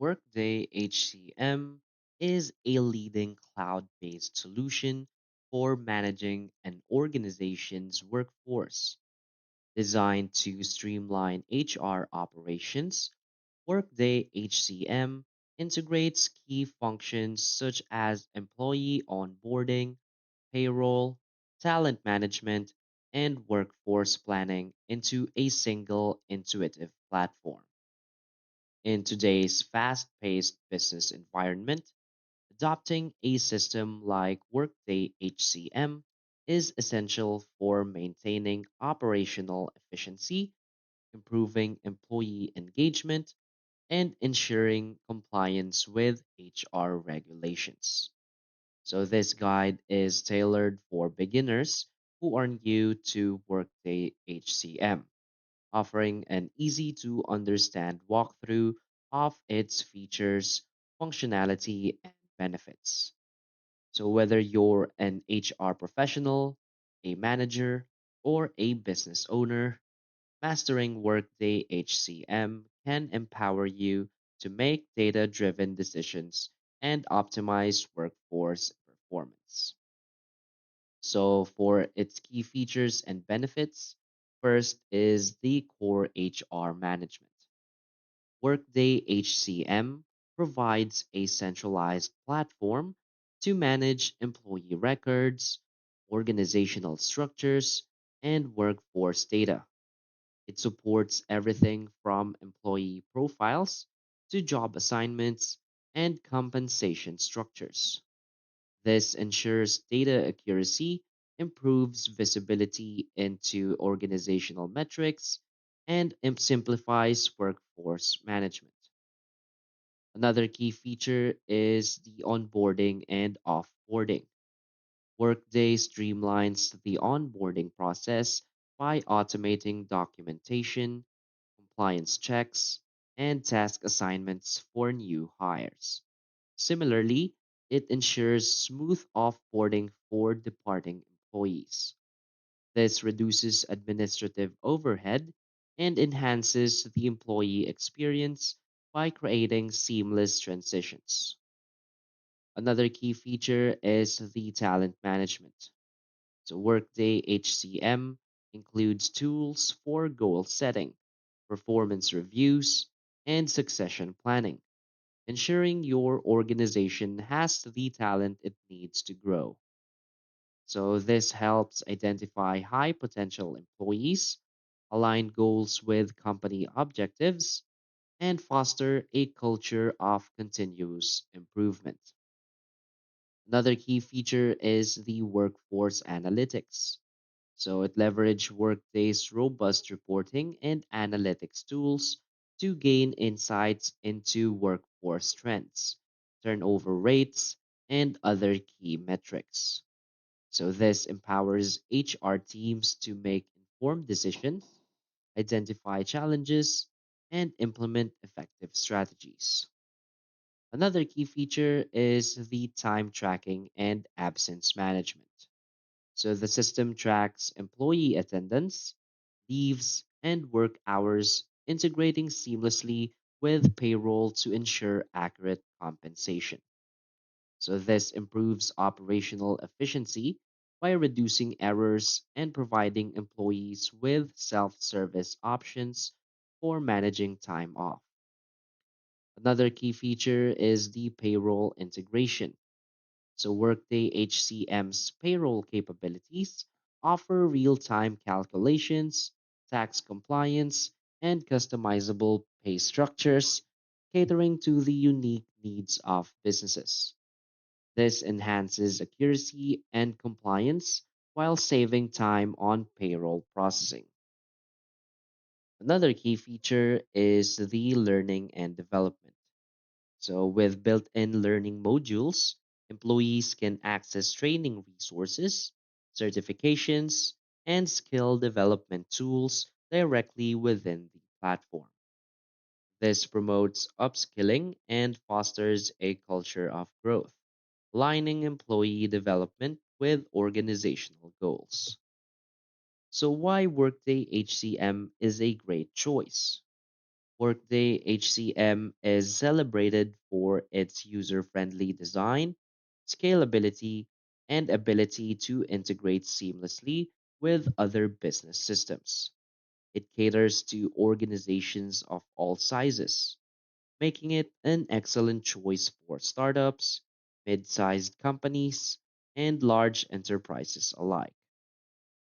Workday HCM is a leading cloud based solution for managing an organization's workforce. Designed to streamline HR operations, Workday HCM integrates key functions such as employee onboarding, payroll, talent management, and workforce planning into a single intuitive platform. In today's fast paced business environment, adopting a system like Workday HCM is essential for maintaining operational efficiency, improving employee engagement, and ensuring compliance with HR regulations. So, this guide is tailored for beginners who are new to Workday HCM, offering an easy to understand walkthrough of its features, functionality, and benefits. So, whether you're an HR professional, a manager, or a business owner, mastering Workday HCM can empower you to make data driven decisions and optimize workforce performance. So, for its key features and benefits, first is the core HR management. Workday HCM provides a centralized platform to manage employee records, organizational structures, and workforce data. It supports everything from employee profiles to job assignments and compensation structures. This ensures data accuracy, improves visibility into organizational metrics, and simplifies workforce management. Another key feature is the onboarding and offboarding. Workday streamlines the onboarding process by automating documentation, compliance checks, and task assignments for new hires. Similarly, it ensures smooth offboarding for departing employees. This reduces administrative overhead and enhances the employee experience by creating seamless transitions. Another key feature is the talent management. So, Workday HCM includes tools for goal setting, performance reviews, and succession planning, ensuring your organization has the talent it needs to grow. So, this helps identify high potential employees, align goals with company objectives, and foster a culture of continuous improvement. Another key feature is the workforce analytics. So it leverages Workday's robust reporting and analytics tools to gain insights into workforce trends, turnover rates, and other key metrics. So this empowers HR teams to make informed decisions, identify challenges, and implement effective strategies. Another key feature is the time tracking and absence management. So the system tracks employee attendance, leaves, and work hours, integrating seamlessly with payroll to ensure accurate compensation. So this improves operational efficiency by reducing errors and providing employees with self-service options for managing time off. Another key feature is the payroll integration. So, Workday HCM's payroll capabilities offer real time calculations, tax compliance, and customizable pay structures, catering to the unique needs of businesses. This enhances accuracy and compliance while saving time on payroll processing. Another key feature is the learning and development. So, with built in learning modules, employees can access training resources, certifications, and skill development tools directly within the platform. This promotes upskilling and fosters a culture of growth, aligning employee development with organizational goals. So, why Workday HCM is a great choice? Workday HCM is celebrated for its user friendly design, scalability, and ability to integrate seamlessly with other business systems. It caters to organizations of all sizes, making it an excellent choice for startups, mid sized companies, and large enterprises alike.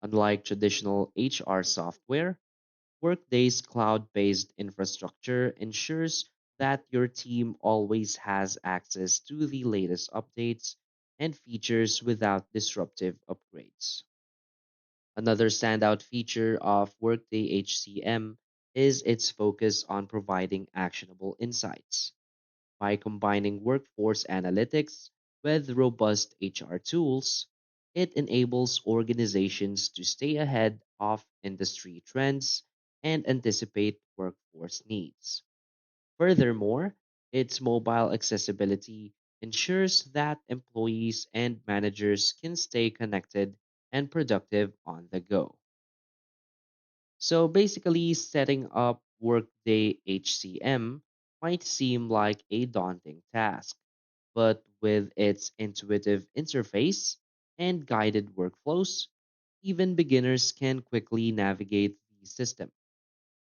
Unlike traditional HR software, Workday's cloud based infrastructure ensures that your team always has access to the latest updates and features without disruptive upgrades. Another standout feature of Workday HCM is its focus on providing actionable insights. By combining workforce analytics with robust HR tools, it enables organizations to stay ahead of industry trends and anticipate workforce needs. Furthermore, its mobile accessibility ensures that employees and managers can stay connected and productive on the go. So basically, setting up Workday HCM might seem like a daunting task, but with its intuitive interface and guided workflows, even beginners can quickly navigate the system.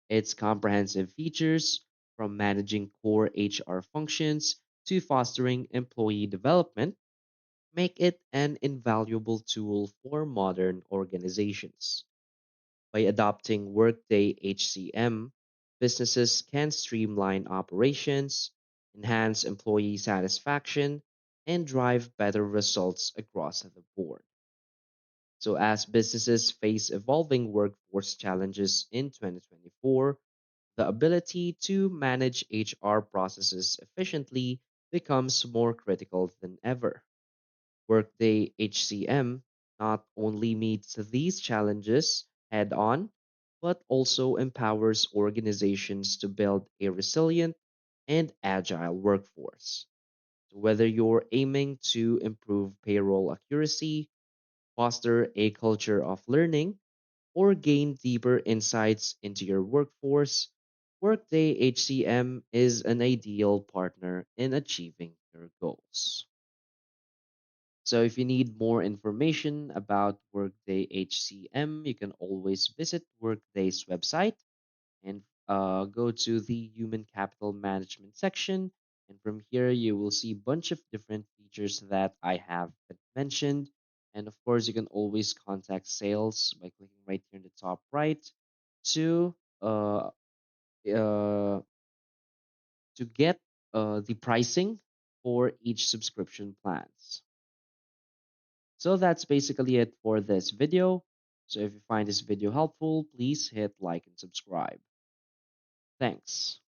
Its comprehensive features, from managing core HR functions to fostering employee development, make it an invaluable tool for modern organizations. By adopting Workday HCM, businesses can streamline operations, enhance employee satisfaction, and drive better results across the board. So, as businesses face evolving workforce challenges in 2024, the ability to manage HR processes efficiently becomes more critical than ever. Workday HCM not only meets these challenges head on, but also empowers organizations to build a resilient and agile workforce. So whether you're aiming to improve payroll accuracy, foster a culture of learning, or gain deeper insights into your workforce, Workday HCM is an ideal partner in achieving your goals. So if you need more information about Workday HCM, you can always visit Workday's website and go to the Human Capital Management section. And from here, you will see a bunch of different features that I have mentioned. And of course, you can always contact sales by clicking right here in the top right to uh, uh, to get the pricing for each subscription plans. So that's basically it for this video. So if you find this video helpful, please hit like and subscribe. Thanks.